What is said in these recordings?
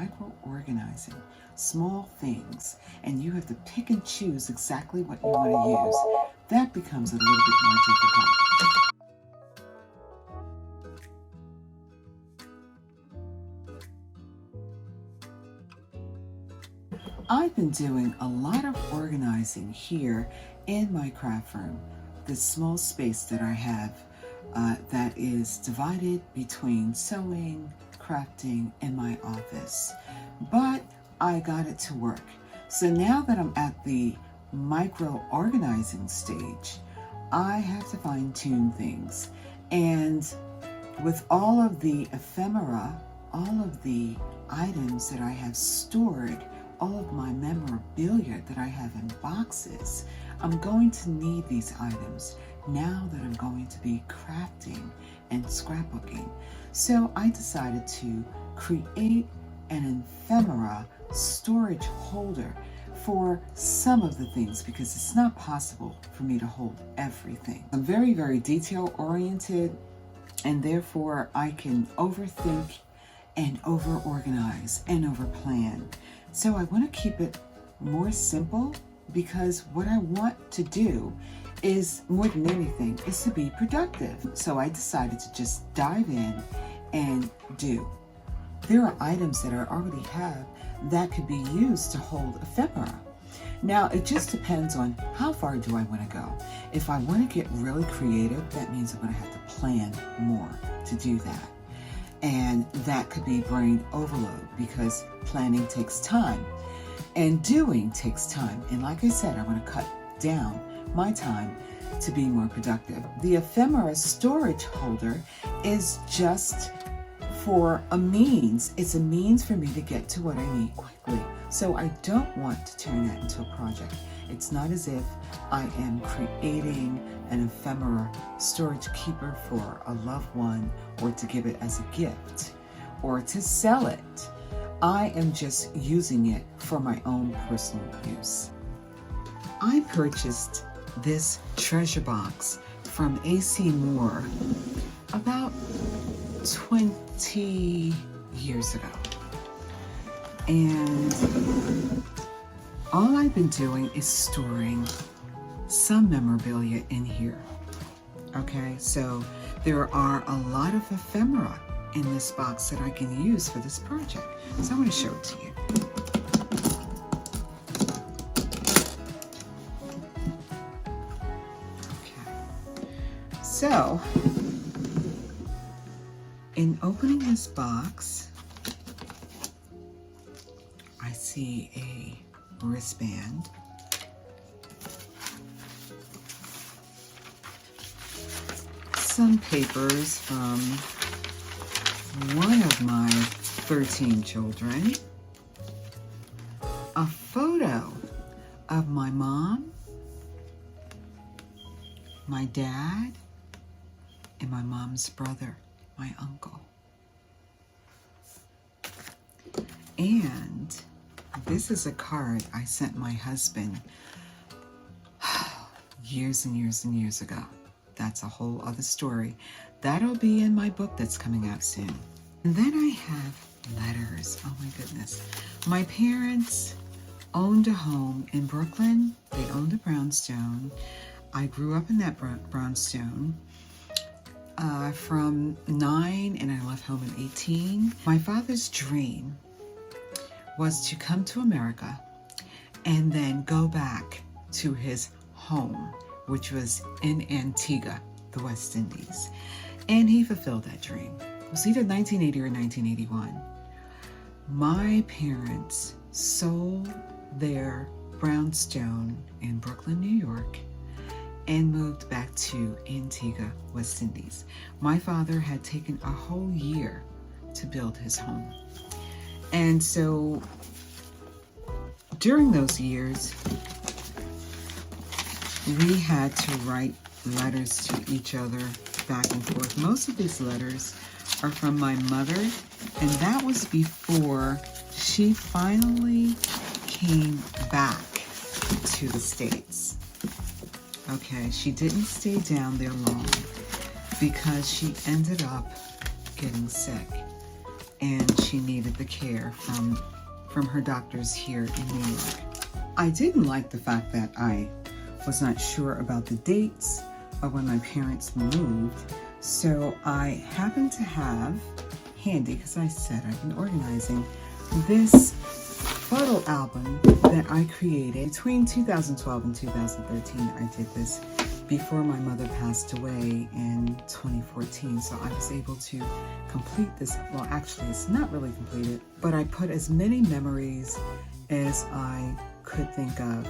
micro-organizing small things, and you have to pick and choose exactly what you want to use, that becomes a little bit more difficult. I've been doing a lot of organizing here in my craft room, this small space that I have that is divided between sewing, crafting, and my office. But I got it to work. So now that I'm at the micro-organizing stage, I have to fine-tune things. And with all of the ephemera, all of the items that I have stored, all of my memorabilia that I have in boxes, I'm going to need these items now that I'm going to be crafting and scrapbooking. So I decided to create an ephemera storage holder for some of the things because it's not possible for me to hold everything. I'm very, very detail oriented, and therefore I can overthink and over-organize and over-plan. So I want to keep it more simple because what I want to do is, more than anything, is to be productive. So I decided to just dive in and do. There are items that I already have that could be used to hold ephemera. Now, it just depends on how far do I want to go. If I want to get really creative, that means I'm going to have to plan more to do that. And that could be brain overload because planning takes time and doing takes time. And like I said, I want to cut down my time to be more productive. The ephemera storage holder is just for a means. It's a means for me to get to what I need quickly. So I don't want to turn that into a project. It's not as if I am creating an ephemera storage keeper for a loved one or to give it as a gift or to sell it. I am just using it for my own personal use. I purchased this treasure box from A.C. Moore about 20 years ago. And all I've been doing is storing some memorabilia in here. Okay, so there are a lot of ephemera in this box that I can use for this project. So I'm going to show it to you. Okay, so in opening this box, I see a wristband, some papers from one of my 13 children, a photo of my mom, my dad, and my mom's brother, my uncle. And this is a card I sent my husband years and years and years ago. That's a whole other story. That'll be in my book that's coming out soon. And then I have letters. Oh my goodness. My parents owned a home in Brooklyn. They owned a brownstone. I grew up in that brownstone from 9 and I left home at 18. My father's dream was to come to America and then go back to his home, which was in Antigua, the West Indies. And he fulfilled that dream. It was either 1980 or 1981. My parents sold their brownstone in Brooklyn, New York, and moved back to Antigua, West Indies. My father had taken a whole year to build his home. And so during those years, we had to write letters to each other back and forth. Most of these letters are from my mother, and that was before she finally came back to the States. Okay, she didn't stay down there long because she ended up getting sick. and she needed the care from her doctors here in New York. I didn't like the fact that I was not sure about the dates of when my parents moved, so I happened to have handy, because I said I've been organizing, this photo album that I created between 2012 and 2013. I did this before my mother passed away in 2014, so I was able to complete this. Well, actually, it's not really completed, but I put as many memories as I could think of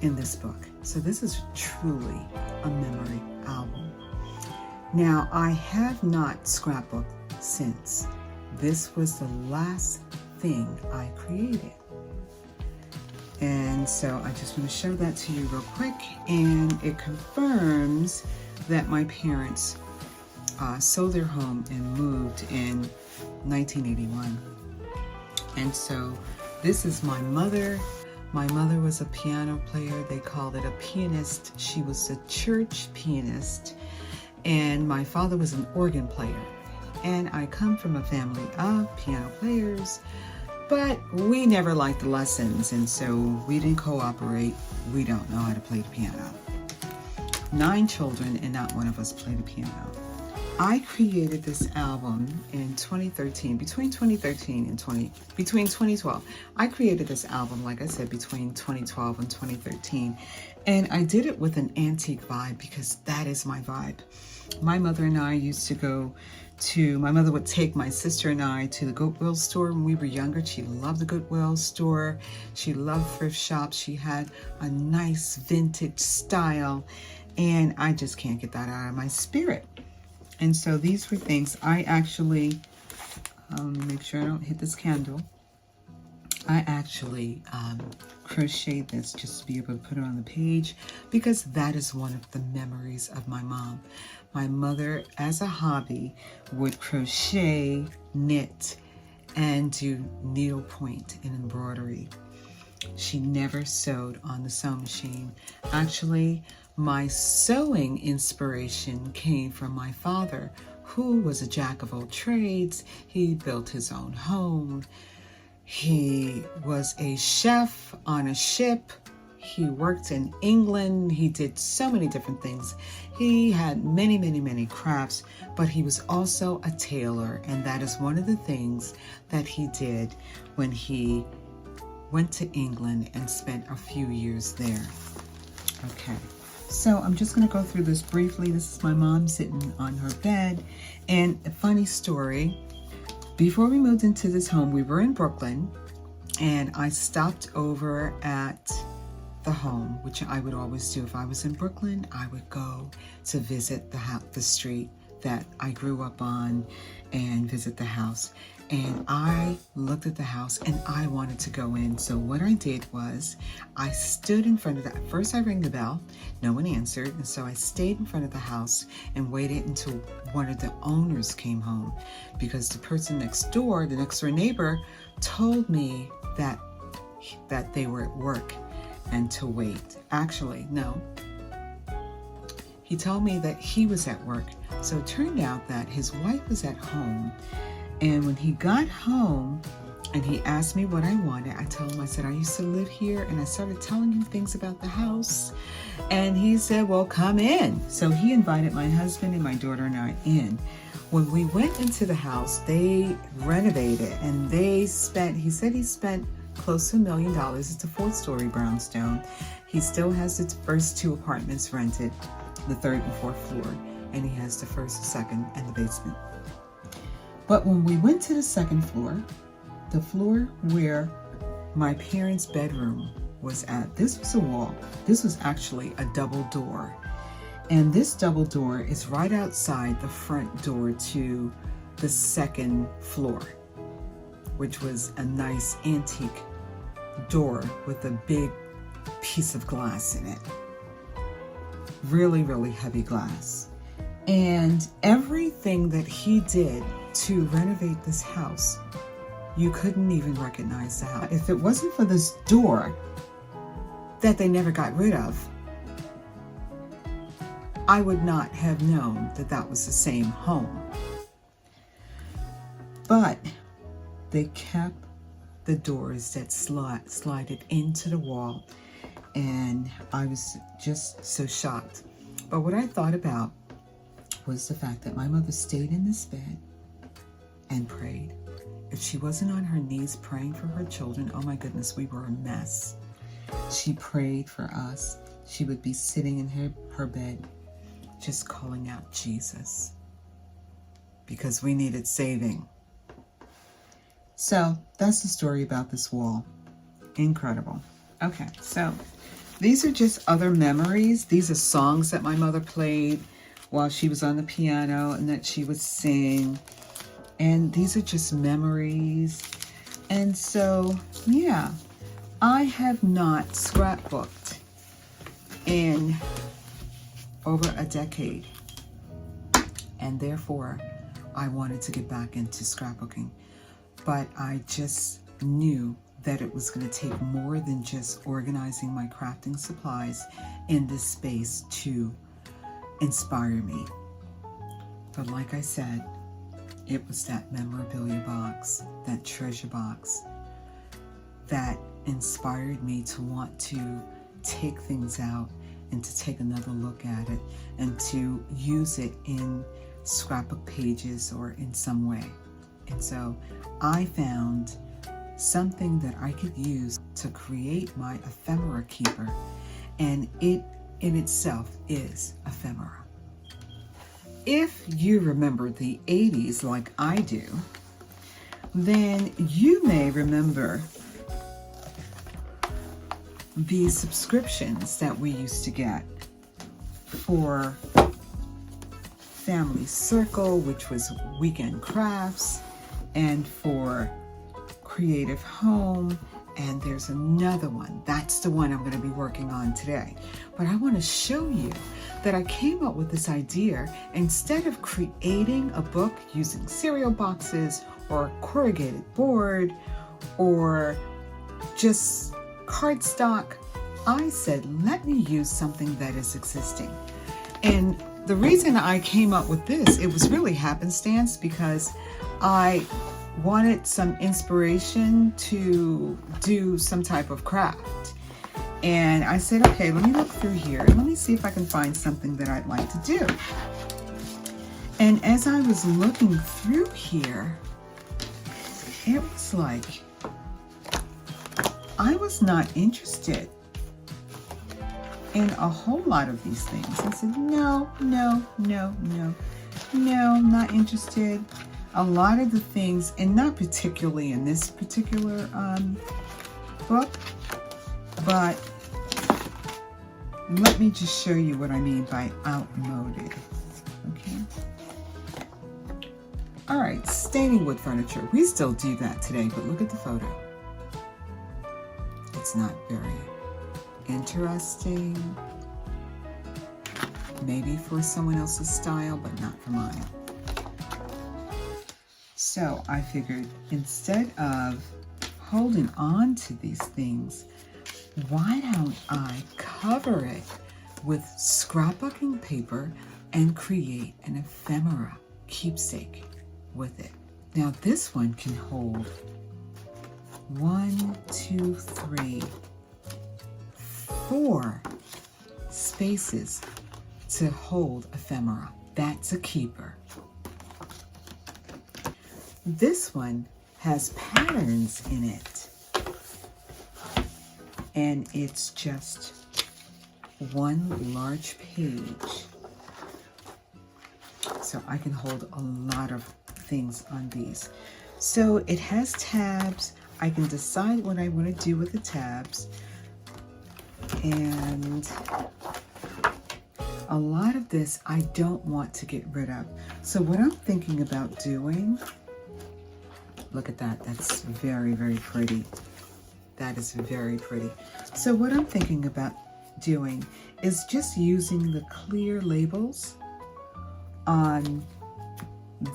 in this book. So this is truly a memory album. Now, I have not scrapbooked since. This was the last thing I created. And so I just want to show that to you real quick, and it confirms that my parents sold their home and moved in 1981. And so this is my mother. My mother was a piano player. They called it a pianist. She was a church pianist. And my father was an organ player. And I come from a family of piano players, but we never liked the lessons, and so we didn't cooperate. We don't know how to play the piano. 9 children, and not one of us played the piano. I created this album in 2013, between 2012. I created this album, like I said, between 2012 and 2013. And I did it with an antique vibe, because that is my vibe. My mother and I used to go to, my mother would take my sister and I to the Goodwill store when we were younger. She loved the Goodwill store. She loved thrift shops. She had a nice vintage style, and I just can't get that out of my spirit. And so these were things I actually, let me make sure I don't hit this candle. I actually crocheted this just to be able to put it on the page, because that is one of the memories of my mom. My mother, as a hobby, would crochet, knit, and do needlepoint and embroidery. She never sewed on the sewing machine. Actually, my sewing inspiration came from my father, who was a jack of all trades. He built his own home. He was a chef on a ship. He worked in England. He did so many different things. He had many, many, many crafts, but he was also a tailor, and that is one of the things that he did when he went to England and spent a few years there. Okay, so I'm just going to go through this briefly. This is my mom sitting on her bed, and a funny story. Before we moved into this home, we were in Brooklyn, and I stopped over at the home, which I would always do. If I was in Brooklyn, I would go to visit the street that I grew up on and visit the house. And I looked at the house and I wanted to go in. So what I did was I stood in front of that. First I rang the bell, no one answered. And so I stayed in front of the house and waited until one of the owners came home, because the person next door, the next door neighbor, told me that they were at work and to wait. Actually, no. He told me that he was at work. So it turned out that his wife was at home. And when he got home and he asked me what I wanted, I told him, I said, I used to live here. And I started telling him things about the house. And he said, well, come in. So he invited my husband and my daughter and I in. When we went into the house, they renovated, and he said he spent close to $1 million. It's a 4-story brownstone. He still has the first 2 apartments rented, the 3rd and 4th floor, and he has the 1st, 2nd, and the basement. But when we went to the 2nd floor, the floor where my parents' bedroom was at, this was a wall. This was actually a double door. And this double door is right outside the front door to the 2nd floor, which was a nice antique door with a big piece of glass in it. Really, really heavy glass. And everything that he did to renovate this house, you couldn't even recognize the house. If it wasn't for this door that they never got rid of, I would not have known that that was the same home. But they kept the doors that slided into the wall, and I was just so shocked. But what I thought about was the fact that my mother stayed in this bed and prayed. If she wasn't on her knees praying for her children, oh my goodness, we were a mess. She prayed for us. She would be sitting in her bed just calling out Jesus because we needed saving. So that's the story about this wall. Incredible. Okay, so these are just other memories. These are songs that my mother played while she was on the piano and that she would sing. And these are just memories. And so, yeah, I have not scrapbooked in over a decade. And therefore, I wanted to get back into scrapbooking. But I just knew that it was going to take more than just organizing my crafting supplies in this space to inspire me. But like I said, it was that memorabilia box, that treasure box, that inspired me to want to take things out and to take another look at it and to use it in scrapbook pages or in some way. And so I found something that I could use to create my ephemera keeper, and it in itself is ephemera. If you remember the 80s like I do, then you may remember the subscriptions that we used to get for Family Circle, which was weekend crafts, and for Creative Home, and there's another one. That's the one I'm going to be working on today. But I want to show you that I came up with this idea. Instead of creating a book using cereal boxes or corrugated board or just cardstock, I said, let me use something that is existing. And the reason I came up with this, it was really happenstance because I wanted some inspiration to do some type of craft. And I said, okay, let me look through here and let me see if I can find something that I'd like to do. And as I was looking through here, it was like, I was not interested in a whole lot of these things. I said, no, not interested. A lot of the things, and not particularly in this particular book, but let me just show you what I mean by outmoded. Okay. All right, staining wood furniture. We still do that today, but look at the photo. It's not very interesting. Maybe for someone else's style, but not for mine. So I figured instead of holding on to these things, why don't I cover it with scrapbooking paper and create an ephemera keepsake with it. Now this one can hold 1, 2, 3, 4 spaces to hold ephemera. That's a keeper. This one has patterns in it, and it's just one large page. So I can hold a lot of things on these. So it has tabs. I can decide what I want to do with the tabs. And a lot of this I don't want to get rid of. So what I'm thinking about doing, look at that. That's very, very pretty. That is very pretty. So what I'm thinking about doing is just using the clear labels on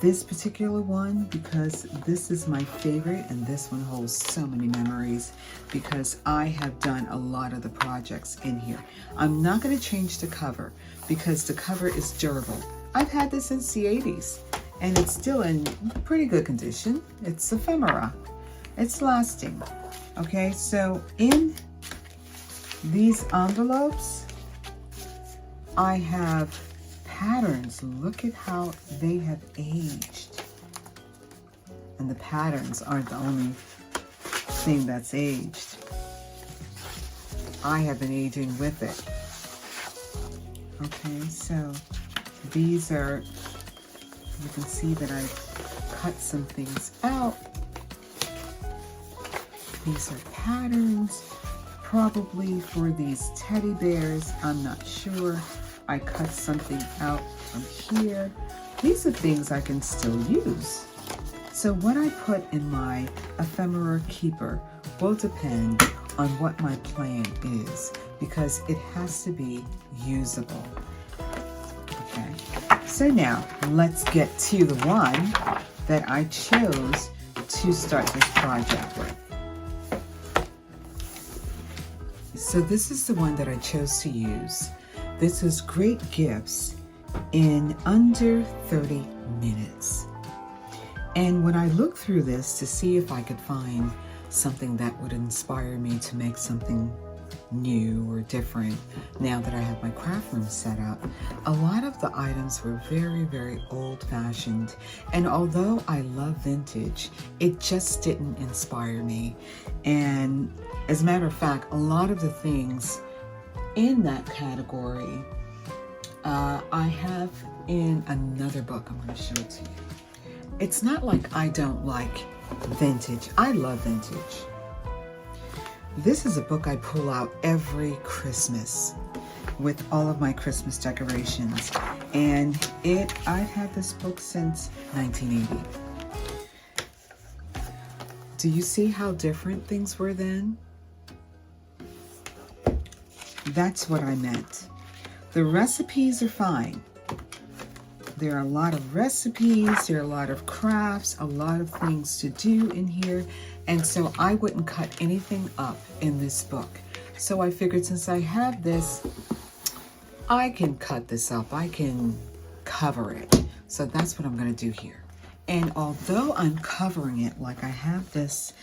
this particular one, because this is my favorite and this one holds so many memories because I have done a lot of the projects in here. I'm not going to change the cover because the cover is durable. I've had this since the 80s and it's still in pretty good condition. It's ephemera. It's lasting. Okay, so in these envelopes, I have patterns. Look at how they have aged. And the patterns aren't the only thing that's aged. I have been aging with it. Okay, so these are, you can see that I've cut some things out. These are patterns, probably for these teddy bears. I'm not sure. I cut something out from here. These are things I can still use. So what I put in my ephemera keeper will depend on what my plan is, because it has to be usable. Okay, so now let's get to the one that I chose to start this project with. So this is the one that I chose to use. This is Great Gifts in under 30 minutes. And when I looked through this to see if I could find something that would inspire me to make something new or different, now that I have my craft room set up, a lot of the items were very, very old-fashioned. And although I love vintage, it just didn't inspire me. And as a matter of fact, a lot of the things in that category, I have in another book. I'm going to show it to you. It's not like I don't like vintage. I love vintage. This is a book I pull out every Christmas with all of my Christmas decorations. And I've had this book since 1980. Do you see how different things were then? That's what I meant. The recipes are fine. There are a lot of recipes, there are a lot of crafts, a lot of things to do in here. And so I wouldn't cut anything up in this book. So I figured, since I have this, I can cut this up. I can cover it. So that's what I'm going to do here. And although I'm covering it, like I have this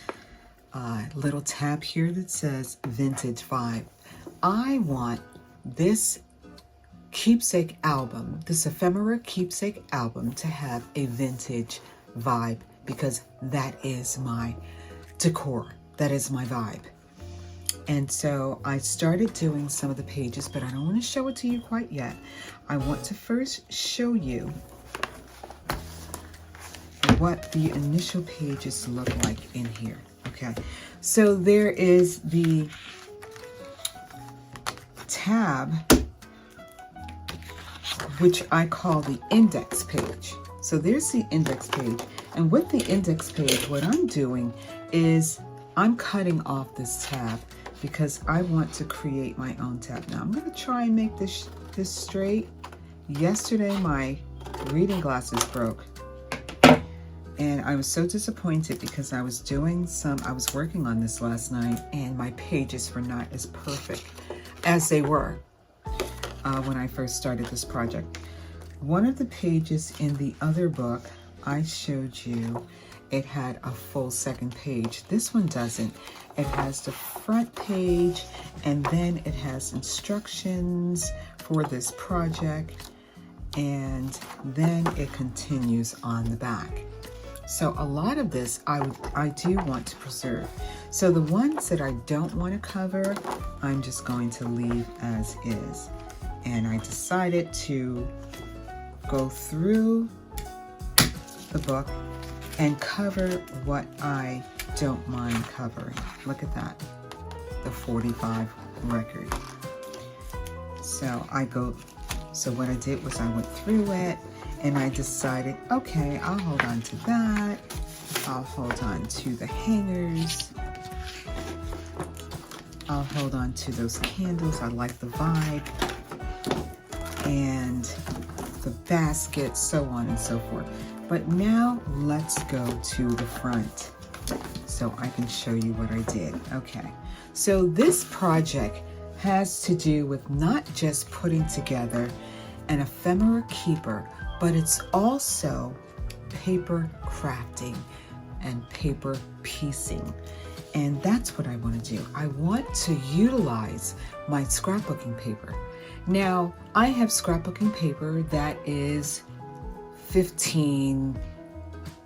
little tab here that says Vintage Vibe, I want this keepsake album, this ephemera keepsake album, to have a vintage vibe, because that is my decor, that is my vibe. And so I started doing some of the pages, but I don't want to show it to you quite yet. I want to first show you what the initial pages look like in here. Okay, so there is the tab, which I call the index page. So there's the index page. And with the index page, what I'm doing is I'm cutting off this tab because I want to create my own tab. Now I'm going to try and make this straight. Yesterday, my reading glasses broke. And I was so disappointed because I was working on this last night, and my pages were not as perfect as they were when I first started this project. One of the pages in the other book I showed you, it had a full second page. This one doesn't. It has the front page, and then it has instructions for this project, and then it continues on the back. So a lot of this I do want to preserve. So the ones that I don't want to cover, I'm just going to leave as is. And I decided to go through the book and cover what I don't mind covering. Look at that, the 45 record. So what I did was I went through it, and I decided, okay, I'll hold on to that. I'll hold on to the hangers. I'll hold on to those candles. I like the vibe. And the basket, so on and so forth. But now let's go to the front so I can show you what I did. Okay, so this project has to do with not just putting together an ephemera keeper, but it's also paper crafting and paper piecing. And that's what I want to do. I want to utilize my scrapbooking paper. Now, I have scrapbooking paper that is 15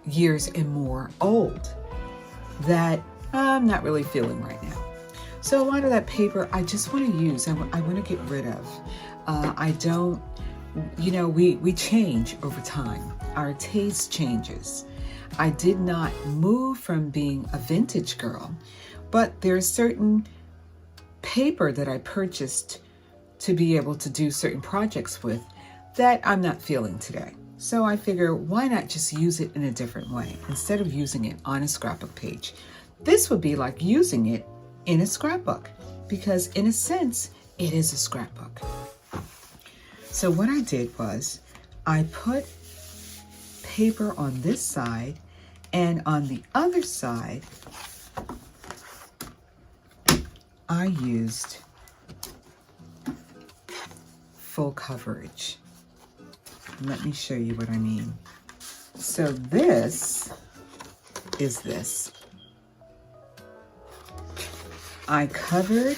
years and more old that I'm not really feeling right now. So a lot of that paper I just want to use, I want to get rid of. I don't, you know, we change over time. Our taste changes. I did not move from being a vintage girl, but there's certain paper that I purchased to be able to do certain projects with that I'm not feeling today. So I figure, why not just use it in a different way instead of using it on a scrapbook page? This would be like using it in a scrapbook because in a sense, it is a scrapbook. So what I did was I put paper on this side, and on the other side, I used full coverage. Let me show you what I mean. So this is this. I covered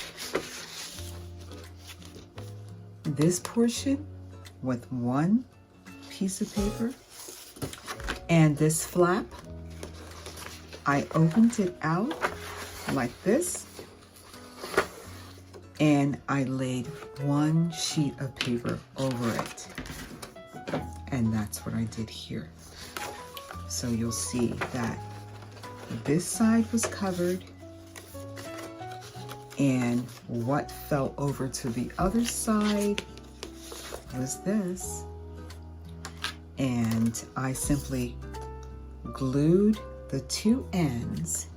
this portion with one piece of paper, and this flap, I opened it out like this, and I laid one sheet of paper over it. And that's what I did here. So you'll see that this side was covered, and what fell over to the other side was this. And I simply glued the two ends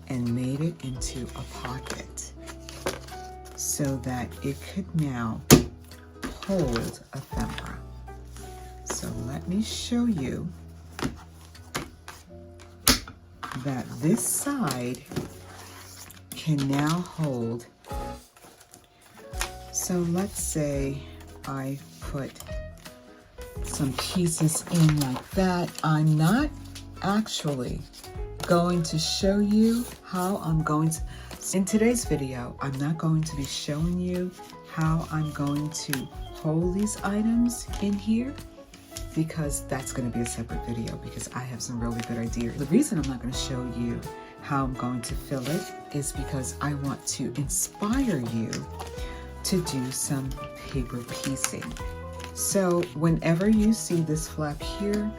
and made it into a pocket so that it could now hold ephemera. So let me show you that this side can now hold. So let's say I put some pieces in like that. I'm not actually going to show you how I'm going to, in today's video, I'm not going to be showing you how I'm going to hold these items in here, because that's going to be a separate video because I have some really good ideas. The reason I'm not going to show you how I'm going to fill it is because I want to inspire you to do some paper piecing. So whenever you see this flap here,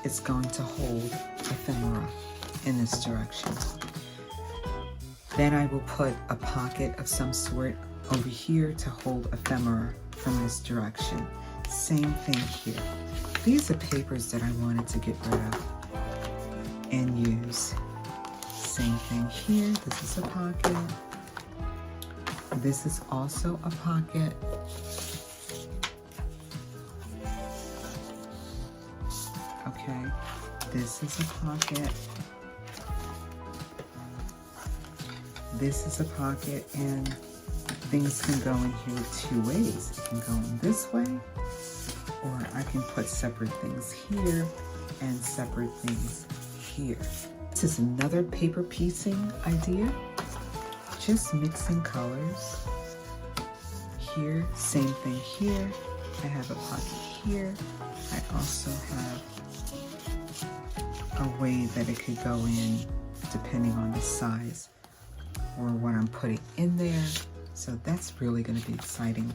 it's going to hold ephemera in this direction. Then I will put a pocket of some sort over here to hold ephemera from this direction. Same thing here. These are papers that I wanted to get rid of and use. Same thing here. This is a pocket. This is also a pocket. Okay, this is a pocket. This is a pocket, and things can go in here two ways. It can go in this way, or I can put separate things here and separate things here. This is another paper piecing idea. Just mixing colors. Here, same thing here. I have a pocket here. I also have a way that it could go in depending on the size or what I'm putting in there. So that's really going to be exciting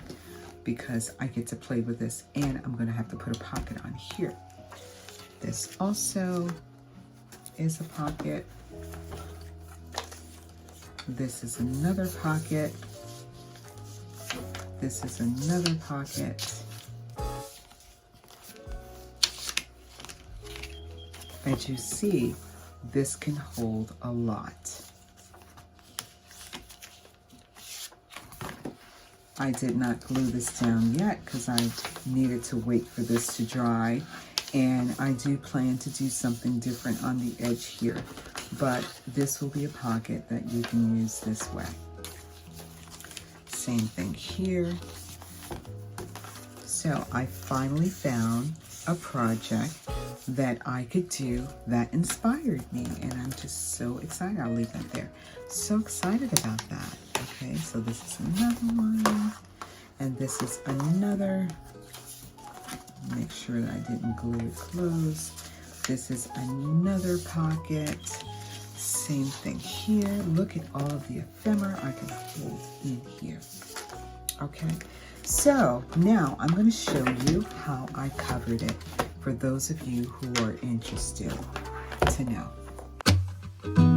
because I get to play with this, and I'm going to have to put a pocket on here. This also is a pocket. This is another pocket. This is another pocket. As you see, this can hold a lot. I did not glue this down yet because I needed to wait for this to dry, and I do plan to do something different on the edge here, but this will be a pocket that you can use this way. Same thing here. So I finally found a project that I could do that inspired me, and I'm just so excited. I'll leave that there. So excited about that. Okay, so this is another one, and this is another. Make sure that I didn't glue it closed. This is another pocket. Same thing here. Look at all of the ephemera I can hold in here. Okay, so now I'm going to show you how I covered it for those of you who are interested to know.